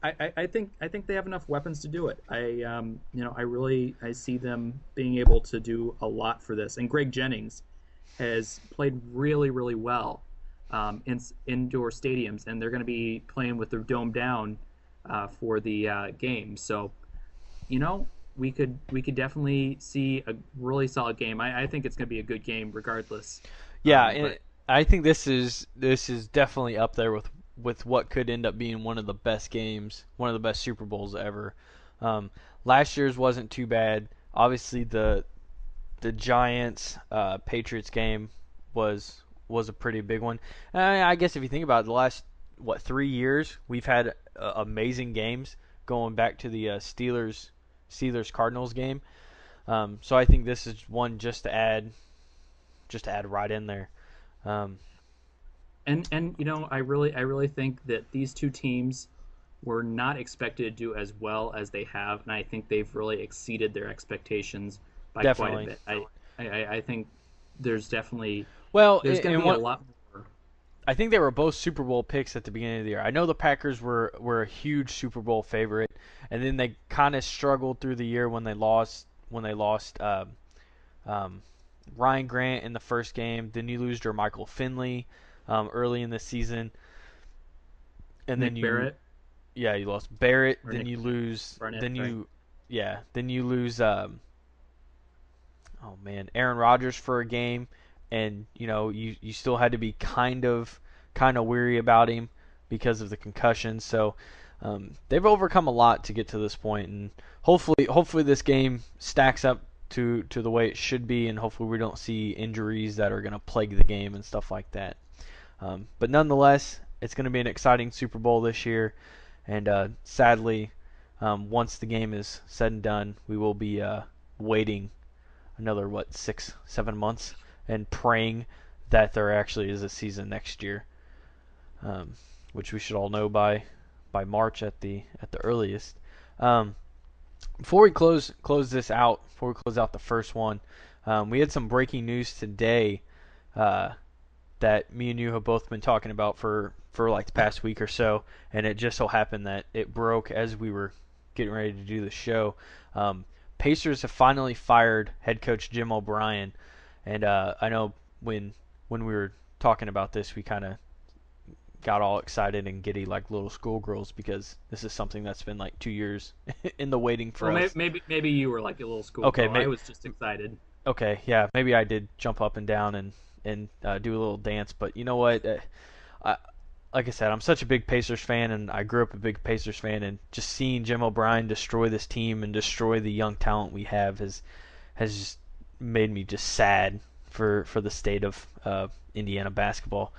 I think they have enough weapons to do it. I see them being able to do a lot for this. And Greg Jennings has played really really well in indoor stadiums, and they're going to be playing with their dome down for the game. So you know we could definitely see a really solid game. I think it's going to be a good game regardless. Yeah, But and I think this is definitely up there with what could end up being one of the best games, one of the best Super Bowls ever. Um, Last year's wasn't too bad. Obviously, the Giants Patriots game was a pretty big one. I guess if you think about it, the last 3 years we've had amazing games going back to the Steelers Cardinals game. So I think this is one just to add right in there. Um, and I really think that these two teams were not expected to do as well as they have, and I think they've really exceeded their expectations by quite a Definitely. bit. I think there's definitely Well, there's going to and be a what lot more. I think they were both Super Bowl picks at the beginning of the year. I know the Packers were a huge Super Bowl favorite, and then they kind of struggled through the year when they lost um, Ryan Grant in the first game. Then you lose Michael Finley early in the season, and then Nick Barrett you lost Barrett. or Then Nick you lose Barnett, then sorry. you yeah then you lose oh man, Aaron Rodgers for a game, and you still had to be kind of weary about him because of the concussion. So they've overcome a lot to get to this point, and hopefully this game stacks up to the way it should be, and hopefully we don't see injuries that are going to plague the game and stuff like that. But nonetheless, it's going to be an exciting Super Bowl this year, and sadly, once the game is said and done, we will be waiting another 6-7 months and praying that there actually is a season next year, um, which we should all know by March at the earliest. Um, before we close this out, before we close out the first one, we had some breaking news today uh, that me and you have both been talking about for like the past week or so, and it just so happened that it broke as we were getting ready to do the show. Um, Pacers have finally fired head coach Jim O'Brien, and I know when we were talking about this, we kind of got all excited and giddy like little schoolgirls because this is something that's been like 2 years in the waiting for Well, us. maybe you were like a little Okay, schoolgirl. I was just excited. okay, yeah, maybe I did jump up and down and do a little dance, but you know what? I, like I said, I'm such a big Pacers fan, and I grew up a big Pacers fan, and just seeing Jim O'Brien destroy this team and destroy the young talent we have has just made me just sad for the state of Indiana basketball.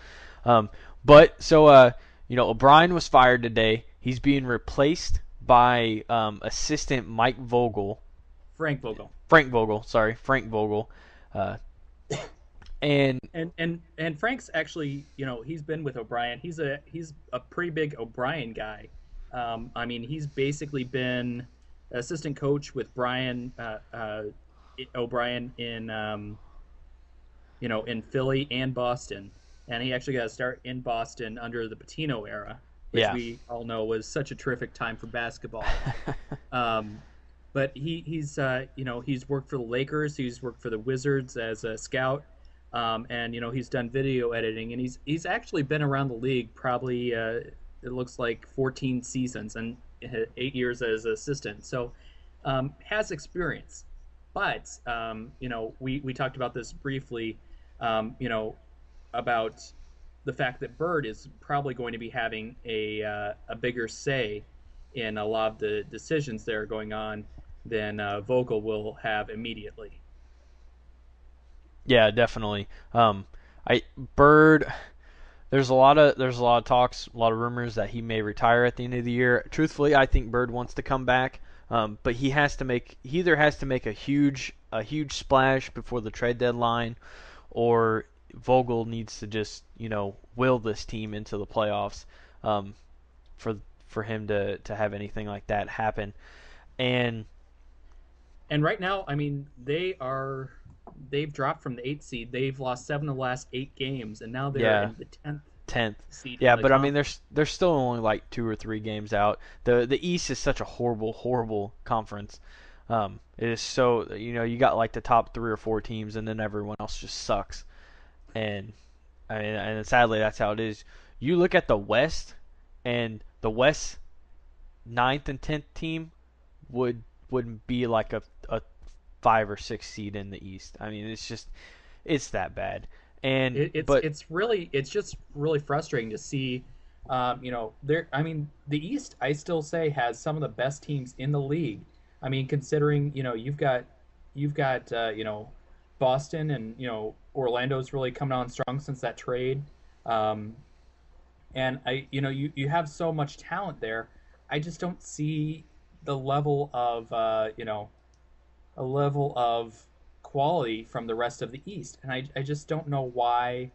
Um, but so O'Brien was fired today. He's being replaced by assistant Mike Vogel, Frank Vogel. Frank Vogel, uh, and And Frank's actually, he's been with O'Brien. He's a pretty big O'Brien guy. I mean, he's basically been assistant coach with Brian O'Brien in Philly and Boston, and he actually got to start in Boston under the Patino era, which yeah, we all know was such a terrific time for basketball. Um, but he's worked for the Lakers, he's worked for the Wizards as a scout, and he's done video editing, and he's actually been around the league probably it looks like 14 seasons and 8 years as an assistant. So has experience. But we talked about this briefly, about the fact that Bird is probably going to be having a bigger say in a lot of the decisions that are going on than Vogel will have immediately. yeah, definitely. I Bird. There's a lot of talks, a lot of rumors that he may retire at the end of the year. Truthfully, I think Bird wants to come back, but he either has to make a huge splash before the trade deadline, or Vogel needs to just will this team into the playoffs, um, for for him to have anything like that happen. And And right now, I mean, they've dropped from the eighth seed. They've lost seven of the last eight games, and now they're yeah, in the 10th 10th. seed in Yeah, the but I mean, comp. there's still only like 2 or 3 games out. The East is such a horrible conference. It is so, you got like the top 3 or 4 teams, and then everyone else just sucks. And I mean, and sadly that's how it is. You look at the West, and the West ninth and 10th team wouldn't be like a 5 or 6 seed in the East. I mean, it's that bad. And but It's just really frustrating to see. There. I mean, the East, I still say, has some of the best teams in the league. I mean, considering you've got Boston, and Orlando's really coming on strong since that trade. Um, and you have so much talent there. I just don't see the level of a level of quality from the rest of the East, and I just don't know why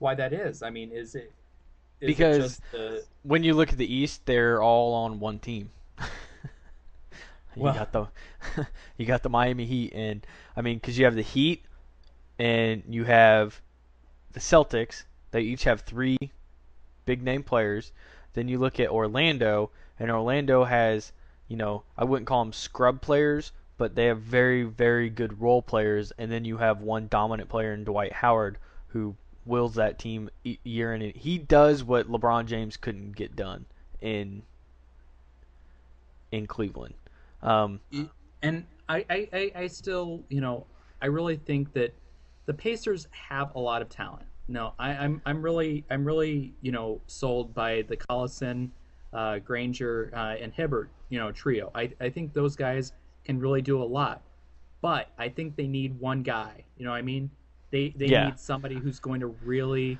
that is. I mean, is it because just the when you look at the East, they're all on one team. You well, got the you got the Miami Heat, and I mean, because you have the Heat and you have the Celtics. They each have 3 big name players. Then you look at Orlando, and Orlando has, I wouldn't call them scrub players, but they have very, very good role players. And then you have one dominant player in Dwight Howard who wills that team year in and he does what LeBron James couldn't get done in Cleveland. Um, and I still I really think that the Pacers have a lot of talent. No, I'm really sold by the Collison, Granger, and Hibbert trio. I think those guys can really do a lot, but I think they need one guy. You know what I mean? They yeah. need somebody who's going to really,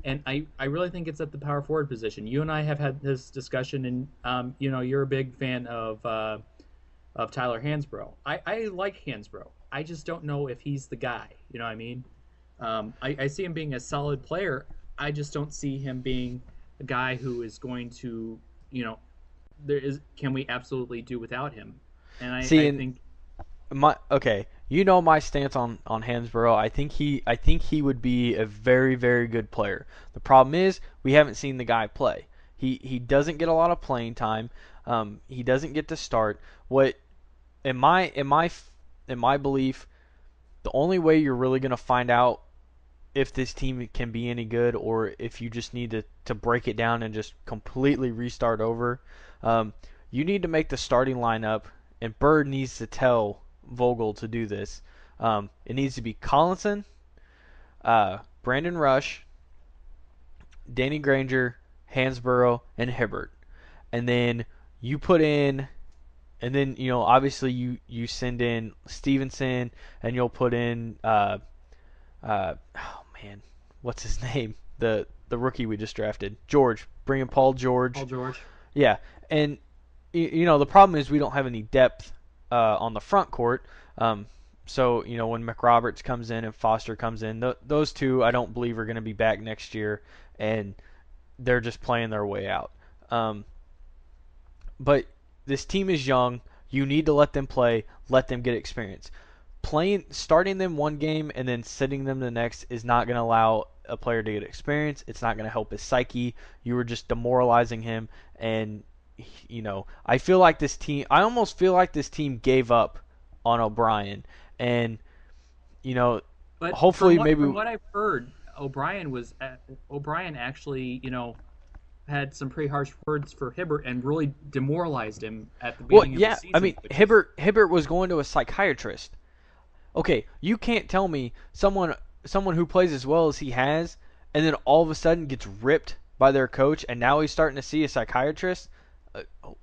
and I really think it's at the power forward position. You and I have had this discussion, and you're a big fan of Tyler Hansbrough. I like Hansbrough. I just don't know if he's the guy. You know what I mean? I see him being a solid player. I just don't see him being a guy who is going to, can we absolutely do without him? And See, I and think, okay, my stance on Hansborough. I think he would be a very, very good player. The problem is we haven't seen the guy play. He doesn't get a lot of playing time. He doesn't get to start. What in my belief, the only way you're really gonna find out if this team can be any good or if you just need to break it down and just completely restart over, um, you need to make the starting lineup, and Bird needs to tell Vogel to do this. It needs to be Collinson, Brandon Rush, Danny Granger, Hansborough, and Hibbert. And then you put in, and then obviously you send in Stevenson, and you'll put in oh man, what's his name? The rookie we just drafted, George. Bring in Paul George. Paul George. Yeah, and the problem is we don't have any depth on the front court. So when McRoberts comes in and Foster comes in, those two I don't believe are going to be back next year, and they're just playing their way out. But this team is young. You need to let them play, let them get experience. Starting them one game and then sitting them the next is not going to allow a player to get experience. It's not going to help his psyche. You were just demoralizing him, and I feel like this team. I almost feel like this team gave up on O'Brien, and But hopefully maybe. from what I've heard, O'Brien actually had some pretty harsh words for Hibbert and really demoralized him at the Well, beginning of the yeah. I season. mean, Hibbert was going to a psychiatrist. Okay, you can't tell me someone who plays as well as he has, and then all of a sudden gets ripped by their coach, and now he's starting to see a psychiatrist.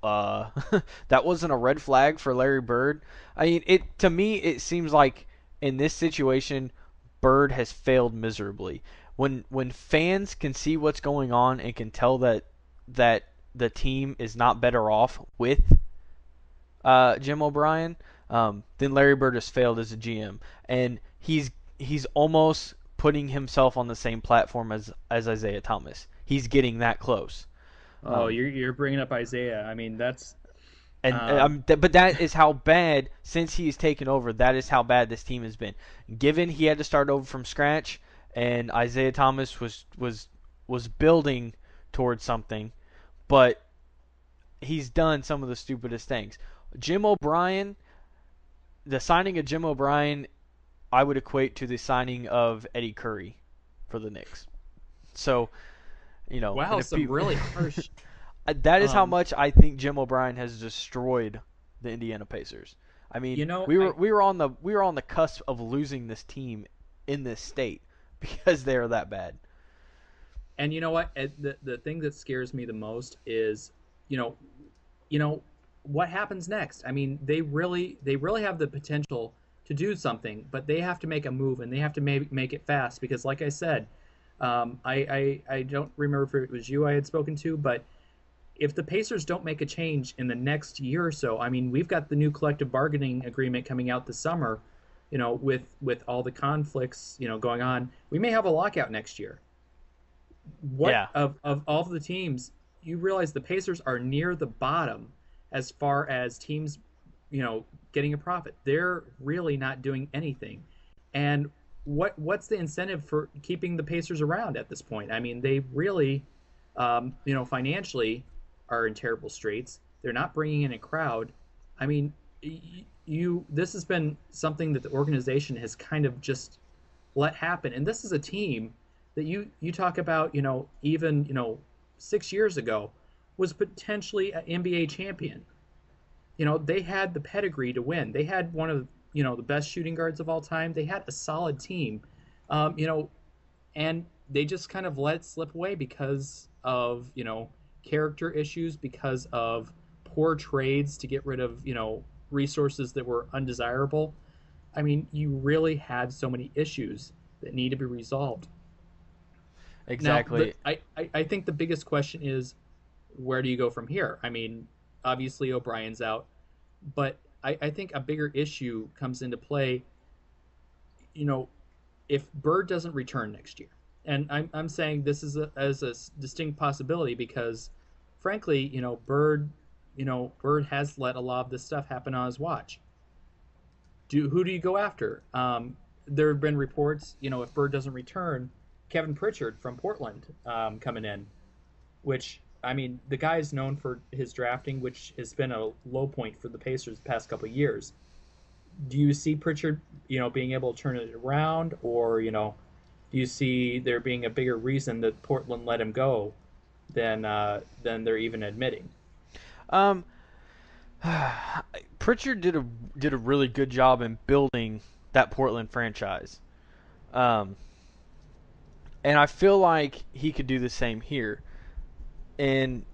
That wasn't a red flag for Larry Bird. I mean, to me it seems like in this situation, Bird has failed miserably. When fans can see what's going on and can tell that the team is not better off with Jim O'Brien, then Larry Bird has failed as a GM, and he's almost putting himself on the same platform as Isaiah Thomas. He's getting that close. Oh, you're bringing up Isaiah. I mean, that's But that is how bad, since he's taken over, that is how bad this team has been. Given he had to start over from scratch, and Isaiah Thomas was was building towards something, but he's done some of the stupidest things. Jim O'Brien, the signing of Jim O'Brien, I would equate to the signing of Eddie Curry for the Knicks. So, and Wow, if some people, really harsh. that is how Um, much I think Jim O'Brien has destroyed the Indiana Pacers. I mean, you know, we were on the cusp of losing this team in this state because they are that bad. and you know what? The thing that scares me the most is, you know, you know what happens next. I mean, they really have the potential to do something, but they have to make a move and they have to make it fast because, like I said, I don't remember if it was you I had spoken to, but if the Pacers don't make a change in the next year or so, I mean, we've got the new collective bargaining agreement coming out this summer, with all the conflicts, going on. We may have a lockout next year. What Yeah, of all of the teams, you realize the Pacers are near the bottom as far as teams, getting a profit. They're really not doing anything. And what's the incentive for keeping the Pacers around at this point? I mean, they really, financially are in terrible straits. They're not bringing in a crowd. I mean, you this has been something that the organization has kind of just let happen. And this is a team that you talk about, even 6 years ago was potentially an NBA champion. They had the pedigree to win. They had one of the best shooting guards of all time. They had a solid team, um, you know, and they just kind of let it slip away because of character issues, because of poor trades to get rid of resources that were undesirable. I mean, you really had so many issues that need to be resolved. Now, exactly. I think the biggest question is, where do you go from here? I mean, obviously O'Brien's out, but I think a bigger issue comes into play, you know, if Bird doesn't return next year. And I'm saying this is as a distinct possibility because, frankly, Bird has let a lot of this stuff happen on his watch. Who do you go after? There have been reports, if Bird doesn't return, Kevin Pritchard from Portland coming in, which I mean, the guy is known for his drafting, which has been a low point for the Pacers the past couple of years. Do you see Pritchard, being able to turn it around, or do you see there being a bigger reason that Portland let him go than they're even admitting? Um, Pritchard did a really good job in building that Portland franchise. Um, and I feel like he could do the same here. And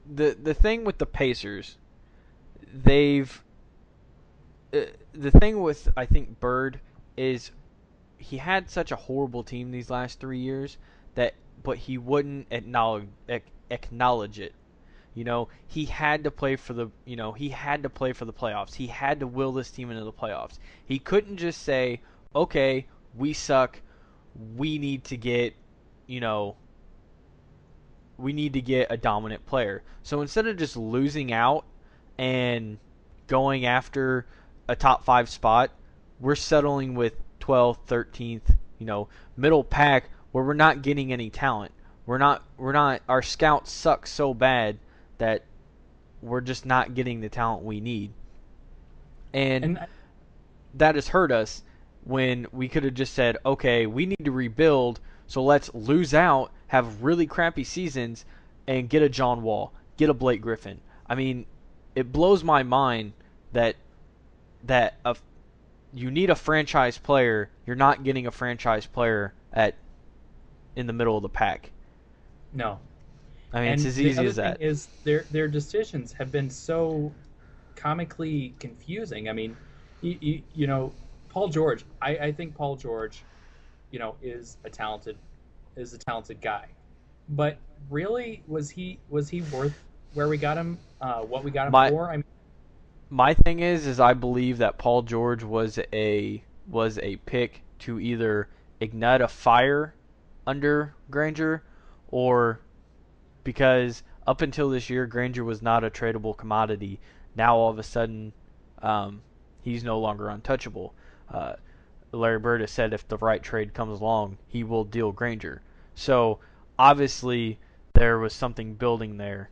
the thing with the Pacers, they've the thing with I think Bird is he had such a horrible team these last 3 years that but he wouldn't acknowledge it. He had to play for the playoffs. He had to will this team into the playoffs. He couldn't just say, "Okay, we suck. We need to get, you know, we need to get a dominant player." So instead of just losing out and going after a top 5 spot, we're settling with 12th, 13th, middle pack where we're not getting any talent. We're not our scouts suck so bad that we're just not getting the talent we need. And And that has hurt us when we could have just said, okay, we need to rebuild, so let's lose out, have really crappy seasons, and get a John Wall, get a Blake Griffin. I mean, it blows my mind that you need a franchise player. You're not getting a franchise player at in the middle of the pack. no. I mean, it's And as the easy other as thing that. is their decisions have been so comically confusing. I mean, Paul George. I think Paul George, is a talented guy, but really, was he worth where we got him? What we got him My for? I mean, my thing is I believe that Paul George was a pick to either ignite a fire under Granger, or because up until this year Granger was not a tradable commodity. Now all of a sudden, he's no longer untouchable. Uh, Larry Bird has said if the right trade comes along, he will deal Granger. So obviously there was something building there.